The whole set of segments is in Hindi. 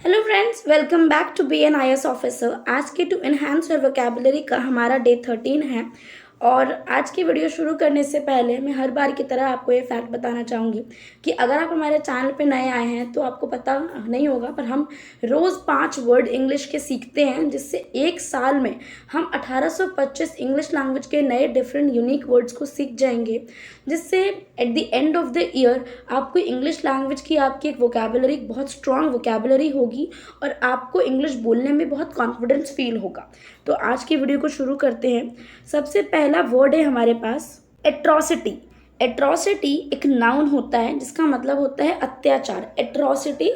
Hello friends, welcome back to B N I S officer. आज के टू एनहांस योर वोकेबलरी का हमारा डे 13 है। और आज की वीडियो शुरू करने से पहले मैं हर बार की तरह आपको ये फैक्ट बताना चाहूँगी कि अगर आप हमारे चैनल पे नए आए हैं तो आपको पता नहीं होगा, पर हम रोज़ 5 वर्ड इंग्लिश के सीखते हैं, जिससे एक साल में हम 1825 इंग्लिश लैंग्वेज के नए डिफरेंट यूनिक वर्ड्स को सीख जाएंगे, जिससे at the end of the year आपको इंग्लिश लैंग्वेज की आपकी एक वोकेबलरी, बहुत स्ट्रॉन्ग वोकेबलरी होगी और आपको इंग्लिश बोलने में बहुत कॉन्फिडेंस फील होगा। तो आज की वीडियो को शुरू करते हैं। सबसे पहला वर्ड है हमारे पास एट्रॉसिटी। एट्रॉसिटी एक नाउन होता है जिसका मतलब होता है अत्याचार। एट्रॉसिटी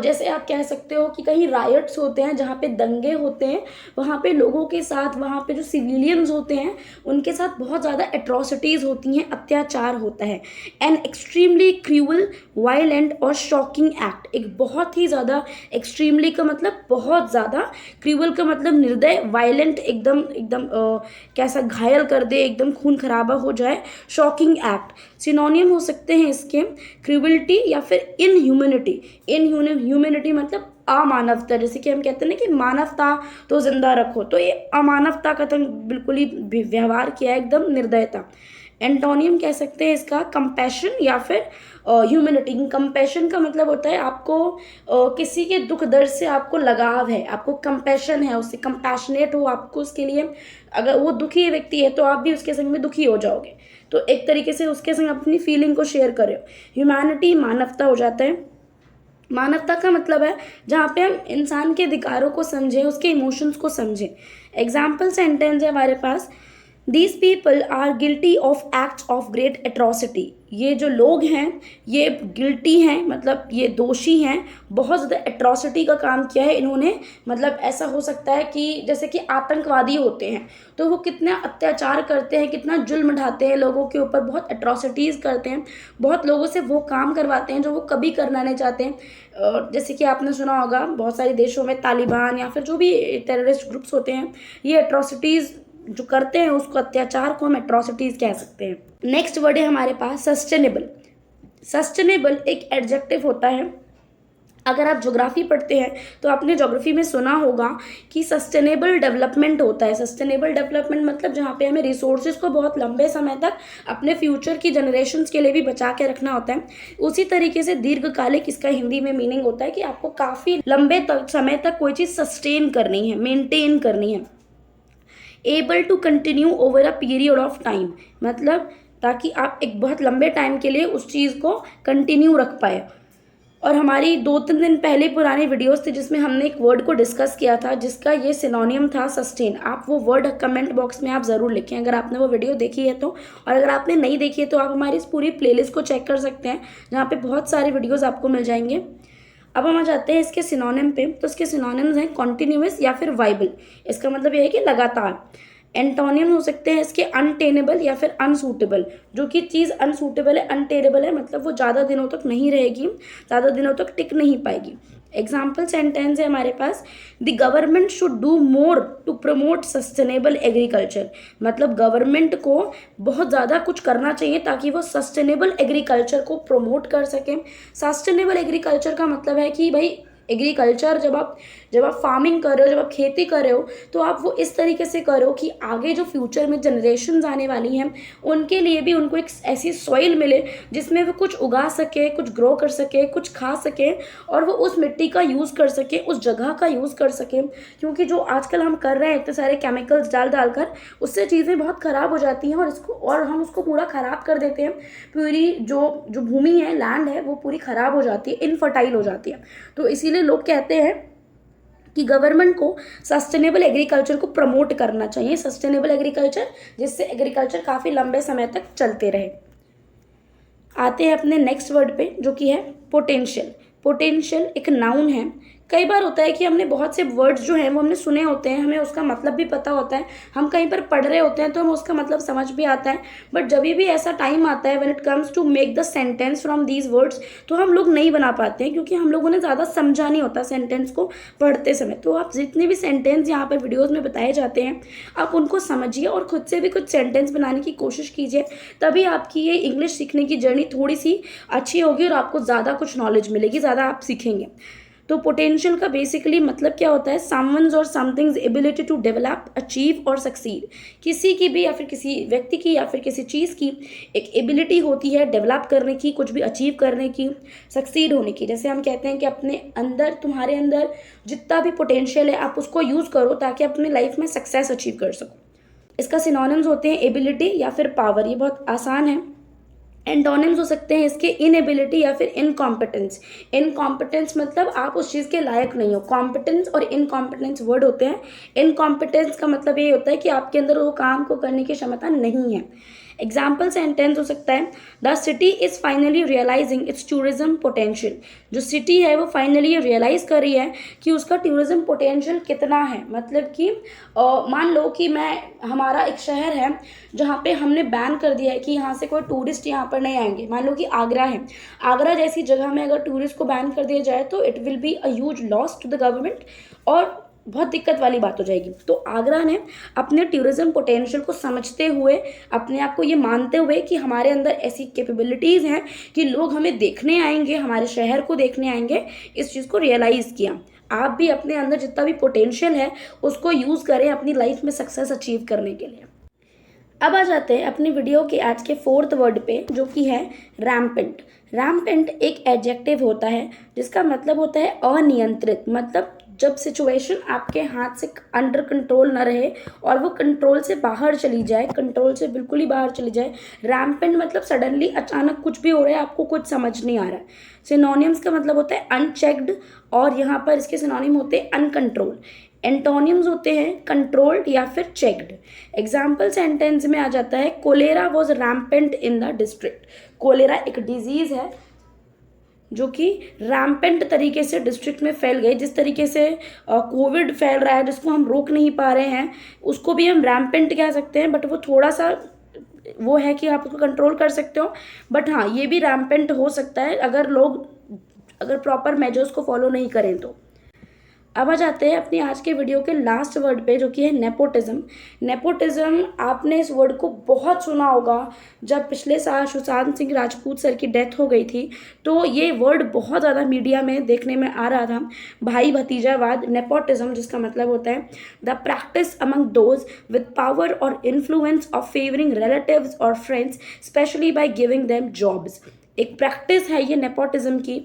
जैसे आप कह सकते हो कि कहीं रायट्स होते हैं, जहाँ पे दंगे होते हैं, वहाँ पे लोगों के साथ, वहाँ पे जो सिविलियंस होते हैं उनके साथ बहुत ज़्यादा एट्रॉसिटीज़ होती हैं, अत्याचार होता है। एन एक्सट्रीमली क्रूअल, वायलेंट और शॉकिंग एक्ट। एक बहुत ही ज़्यादा, एक्सट्रीमली का मतलब बहुत ज़्यादा, क्रूअल का मतलब निर्दय, वायलेंट एकदम एकदम कैसा घायल कर दे, एकदम खून खराबा हो जाए, शॉकिंग एक्ट। सिनोनियम हो सकते हैं इसके क्रूबिलिटी या फिर इनह्यूमैनिटी। इनह्यूमैनिटी मतलब अमानवता। जैसे कि हम कहते हैं ना कि मानवता तो जिंदा रखो, तो ये अमानवता का तो बिल्कुल ही व्यवहार किया है, एकदम निर्दयता। एंटोनियम कह सकते हैं इसका कंपैशन या फिर ह्यूमैनिटी। कंपैशन का मतलब होता है आपको किसी के दुख दर्द से आपको लगाव है, आपको कंपैशन है, उससे कंपैशनेट हो आपको उसके लिए। अगर वो दुखी व्यक्ति है तो आप भी उसके संग में दुखी हो जाओगे, तो एक तरीके से उसके संग अपनी फीलिंग को शेयर करो। ह्यूमैनिटी मानवता हो जाता है। मानवता का मतलब है जहाँ पे हम इंसान के अधिकारों को समझें, उसके इमोशंस को समझें। एग्जाम्पल सेंटेंस है हमारे पास, these people are guilty of acts of great atrocity. ये जो लोग हैं ये गिल्टी हैं, मतलब ये दोषी हैं, बहुत ज़्यादा एट्रॉसिटी का काम किया है इन्होंने। मतलब ऐसा हो सकता है कि जैसे कि आतंकवादी होते हैं तो वो कितना अत्याचार करते हैं, कितना जुल्म ढाते हैं लोगों के ऊपर, बहुत एट्रॉसिटीज़ करते हैं, बहुत लोगों से वो काम करवाते हैं जो वो कभी करना नहीं चाहते हैं। जैसे कि आपने सुना होगा बहुत सारे देशों में तालिबान या फिर जो भी टेररिस्ट ग्रुप्स होते हैं, ये एट्रॉसिटीज़ जो करते हैं उसको, अत्याचार को हम एट्रॉसिटीज़ कह सकते हैं। नेक्स्ट वर्ड है हमारे पास सस्टेनेबल। सस्टेनेबल एक एडजेक्टिव होता है। अगर आप ज्योग्राफी पढ़ते हैं तो आपने ज्योग्राफी में सुना होगा कि सस्टेनेबल डेवलपमेंट होता है। सस्टेनेबल डेवलपमेंट मतलब जहाँ पे हमें रिसोर्सेज को बहुत लंबे समय तक अपने फ्यूचर की जनरेशन्स के लिए भी बचा के रखना होता है। उसी तरीके से दीर्घकालिक इसका हिंदी में मीनिंग होता है कि आपको काफ़ी लंबे समय तक कोई चीज़ सस्टेन करनी है, मेंटेन करनी है। Able to continue over a period of time, मतलब ताकि आप एक बहुत लंबे टाइम के लिए उस चीज़ को कंटिन्यू रख पाए। और हमारी 2-3 दिन पहले पुरानी वीडियोस थी जिसमें हमने एक वर्ड को डिस्कस किया था जिसका ये सिनोनियम था सस्टेन। आप वो वर्ड कमेंट बॉक्स में आप ज़रूर लिखें अगर आपने वो वीडियो देखी है तो। और अगर आपने नहीं देखी है तो आप हमारी इस पूरी प्लेलिस्ट को चेक कर सकते हैं, जहाँ पे बहुत सारे वीडियोज़ आपको मिल जाएंगे। अब हम आ जाते हैं इसके सिनोनिम पे। तो इसके सिनोनिम्स हैं कॉन्टिन्यूअस या फिर वाइबल। इसका मतलब ये है कि लगातार। एंटोनियम हो सकते हैं इसके अनटेनेबल या फिर अनसूटेबल। जो कि चीज़ अनसूटेबल है, अनटेनेबल है मतलब वो ज़्यादा दिनों तक नहीं रहेगी, ज़्यादा दिनों तक टिक नहीं पाएगी। एग्जाम्पल सेंटेंस है हमारे पास, the government should do more to promote sustainable agriculture. मतलब गवर्नमेंट को बहुत ज़्यादा कुछ करना चाहिए ताकि वो सस्टेनेबल एग्रीकल्चर को प्रमोट कर सकें। सस्टेनेबल एग्रीकल्चर का मतलब है कि भाई एग्रीकल्चर जब आप फार्मिंग कर रहे हो, जब आप खेती कर रहे हो, तो आप वो इस तरीके से करो कि आगे जो फ्यूचर में जनरेशन्स आने वाली हैं उनके लिए भी उनको एक ऐसी सॉइल मिले जिसमें वो कुछ उगा सके, कुछ ग्रो कर सके, कुछ खा सके, और वो उस मिट्टी का यूज़ कर सके, उस जगह का यूज़ कर सके। क्योंकि जो आजकल हम कर रहे हैं इतने सारे केमिकल्स डाल कर, उससे चीज़ें बहुत ख़राब हो जाती हैं और हम उसको पूरा ख़राब कर देते हैं। पूरी जो भूमि है, लैंड है, वो पूरी ख़राब हो जाती है, इनफर्टाइल हो जाती है। तो इसीलिए लोग कहते हैं कि गवर्नमेंट को सस्टेनेबल एग्रीकल्चर को प्रमोट करना चाहिए, सस्टेनेबल एग्रीकल्चर, जिससे एग्रीकल्चर काफ़ी लंबे समय तक चलते रहे। आते हैं अपने नेक्स्ट वर्ड पे जो कि है पोटेंशियल। पोटेंशियल एक नाउन है। कई बार होता है कि हमने बहुत से वर्ड्स जो हैं वो हमने सुने होते हैं, हमें उसका मतलब भी पता होता है, हम कहीं पर पढ़ रहे होते हैं तो हमें उसका मतलब समझ भी आता है। बट जब भी ऐसा टाइम आता है when it comes to make the sentence from these words, तो हम लोग नहीं बना पाते हैं क्योंकि हम लोगों ने ज़्यादा समझा नहीं होता सेंटेंस को पढ़ते समय। तो आप जितने भी सेंटेंस यहाँ पर वीडियोज़ में बताए जाते हैं आप उनको समझिए और खुद से भी कुछ सेंटेंस बनाने की कोशिश कीजिए, तभी आपकी ये इंग्लिश सीखने की जर्नी थोड़ी सी अच्छी होगी और आपको ज़्यादा कुछ नॉलेज मिलेगी, ज़्यादा आप सीखेंगे। तो पोटेंशियल का बेसिकली मतलब क्या होता है, समवन्स और something's ability to develop, achieve और सक्सीड। किसी की भी या फिर किसी व्यक्ति की या फिर किसी चीज़ की एक एबिलिटी होती है डेवलप करने की, कुछ भी अचीव करने की, सक्सीड होने की। जैसे हम कहते हैं कि अपने अंदर, तुम्हारे अंदर जितना भी पोटेंशियल है आप उसको यूज़ करो ताकि अपनी लाइफ में सक्सेस अचीव कर सको। इसका सिनोनिम्स होते हैं एबिलिटी या फिर पावर, ये बहुत आसान है। एंटोनिम्स हो सकते हैं इसके इनएबिलिटी या फिर इनकॉम्पिटेंस। इनकॉम्पिटेंस मतलब आप उस चीज़ के लायक नहीं हो। कॉम्पिटेंस और इनकॉम्पिटेंस वर्ड होते हैं। इनकॉम्पिटेंस का मतलब ये होता है कि आपके अंदर वो काम को करने की क्षमता नहीं है। एग्जाम्पल सेंटेंस हो सकता है, the city is finally realising its tourism potential. जो सिटी है वो फाइनली रियलाइज़ कर रही है कि उसका टूरिज्म पोटेंशियल कितना है। मतलब कि मान लो कि हमारा एक शहर है जहाँ पे हमने बैन कर दिया है कि यहाँ से कोई टूरिस्ट यहाँ पर नहीं आएंगे। मान लो कि आगरा है, आगरा जैसी जगह में अगर टूरिस्ट को बैन कर दिया जाए तो it will be a huge loss to the government और बहुत दिक्कत वाली बात हो जाएगी। तो आगरा ने अपने टूरिज्म पोटेंशियल को समझते हुए, अपने आप को ये मानते हुए कि हमारे अंदर ऐसी कैपेबिलिटीज़ हैं कि लोग हमें देखने आएंगे, हमारे शहर को देखने आएंगे, इस चीज़ को रियलाइज़ किया। आप भी अपने अंदर जितना भी पोटेंशियल है उसको यूज़ करें अपनी लाइफ में सक्सेस अचीव करने के लिए। अब आ जाते हैं अपनी वीडियो के आज के 4th वर्ड पे, जो कि है रैम्पेंट। रैम्पेंट एक एडजेक्टिव होता है जिसका मतलब होता है अनियंत्रित। मतलब जब सिचुएशन आपके हाथ से अंडर कंट्रोल ना रहे और वो कंट्रोल से बाहर चली जाए, कंट्रोल से बिल्कुल ही बाहर चली जाए। रैम्पेंट मतलब सडनली अचानक कुछ भी हो रहा है, आपको कुछ समझ नहीं आ रहा है। सिनोनिम्स का मतलब होता है अनचेक्ड और यहाँ पर इसके सिनोनिम होते हैं अनकंट्रोल। एंटोनिम्स होते हैं कंट्रोल्ड या फिर चेक्ड। एग्जाम्पल सेंटेंस में आ जाता है, cholera was rampant in the district. Cholera एक डिजीज़ है जो कि रैम्पेंट तरीके से डिस्ट्रिक्ट में फैल गई। जिस तरीके से कोविड फैल रहा है जिसको हम रोक नहीं पा रहे हैं, उसको भी हम रैम्पेंट कह सकते हैं। बट वो थोड़ा सा वो है कि आप उसको कंट्रोल कर सकते हो। बट हाँ, ये भी रैम्पेंट हो सकता है अगर प्रॉपर मेजर्स को फॉलो नहीं करें तो। अब आ जाते हैं अपनी आज के वीडियो के लास्ट वर्ड पे, जो कि है नेपोटिज्म। नेपोटिज्म, आपने इस वर्ड को बहुत सुना होगा। जब पिछले साल सुशांत सिंह राजपूत सर की डेथ हो गई थी तो ये वर्ड बहुत ज़्यादा मीडिया में देखने में आ रहा था। भाई भतीजावाद, नेपोटिज्म, जिसका मतलब होता है the practice among those with power और इन्फ्लुएंस ऑफ फेवरिंग रिलेटिव्स और friends specially by giving them jobs. एक प्रैक्टिस है ये नेपोटिज्म की,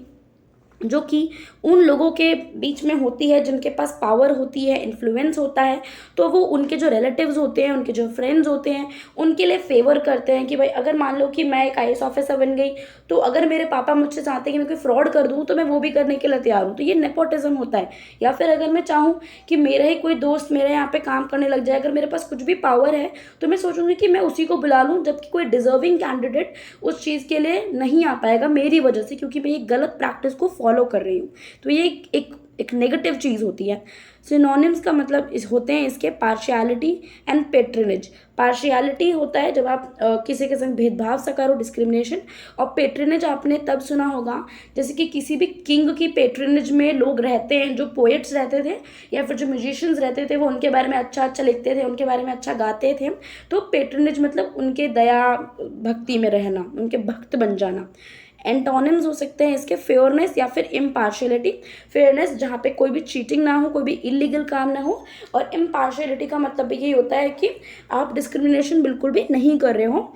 जो कि उन लोगों के बीच में होती है जिनके पास पावर होती है, इन्फ्लुएंस होता है। तो वो उनके जो रिलेटिव्स होते हैं, उनके जो फ्रेंड्स होते हैं, उनके लिए फेवर करते हैं कि भाई अगर मान लो कि मैं एक IAS ऑफिसर बन गई तो अगर मेरे पापा मुझसे चाहते हैं कि मैं कोई फ्रॉड कर दूँ तो मैं वो भी करने के लिए तैयार हूँ। तो ये नेपोटिज्म होता है। या फिर अगर मैं चाहूँ कि मेरा ही कोई दोस्त मेरे यहाँ पे काम करने लग जाए, अगर मेरे पास कुछ भी पावर है तो मैं सोचूंगी कि मैं उसी को बुला लूँ, जबकि कोई डिजर्विंग कैंडिडेट उस चीज़ के लिए नहीं आ पाएगा मेरी वजह से, क्योंकि मैं ये गलत प्रैक्टिस को फॉलो कर रही हूँ। तो ये एक नेगेटिव चीज़ होती है। सिनोनिम्स का मतलब होते हैं इसके पार्शियलिटी एंड पेट्रनेज। पार्शियलिटी होता है जब आप किसी के संग भेदभाव सा करो, डिस्क्रिमिनेशन। और पेट्रनेज आपने तब सुना होगा जैसे कि किसी भी किंग की पेट्रनेज में लोग रहते हैं, जो पोएट्स रहते थे या फिर जो म्यूजिशियंस रहते थे, वो उनके बारे में अच्छा अच्छा लिखते थे, उनके बारे में अच्छा गाते थे। तो पेट्रनेज मतलब उनके दया भक्ति में रहना, उनके भक्त बन जाना। एंटोनिम्स हो सकते हैं इसके फेयरनेस या फिर इम्पार्शियलिटी। फेयरनेस जहाँ पे कोई भी चीटिंग ना हो, कोई भी इलीगल काम ना हो। और इम्पार्शियलिटी का मतलब यही होता है कि आप डिस्क्रिमिनेशन बिल्कुल भी नहीं कर रहे हो।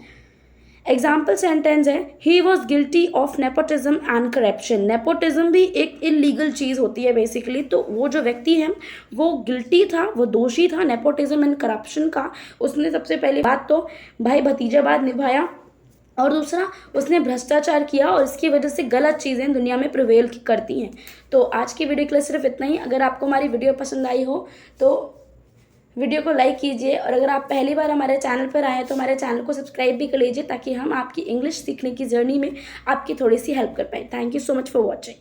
एग्जाम्पल सेंटेंस है, he was guilty of nepotism and corruption. Nepotism भी एक इलीगल चीज़ होती है बेसिकली। तो वो जो व्यक्ति है वो गिल्टी था, वो दोषी था नेपोटिज्म एंड करप्शन का। उसने सबसे पहली बात तो भाई भतीजावाद निभाया और दूसरा उसने भ्रष्टाचार किया और इसकी वजह से गलत चीज़ें दुनिया में प्रिवेल करती हैं। तो आज की वीडियो के लिए सिर्फ इतना ही। अगर आपको हमारी वीडियो पसंद आई हो तो वीडियो को लाइक कीजिए, और अगर आप पहली बार हमारे चैनल पर आए हैं तो हमारे चैनल को सब्सक्राइब भी कर लीजिए ताकि हम आपकी इंग्लिश सीखने की जर्नी में आपकी थोड़ी सी हेल्प कर पाएँ। Thank you so much for watching.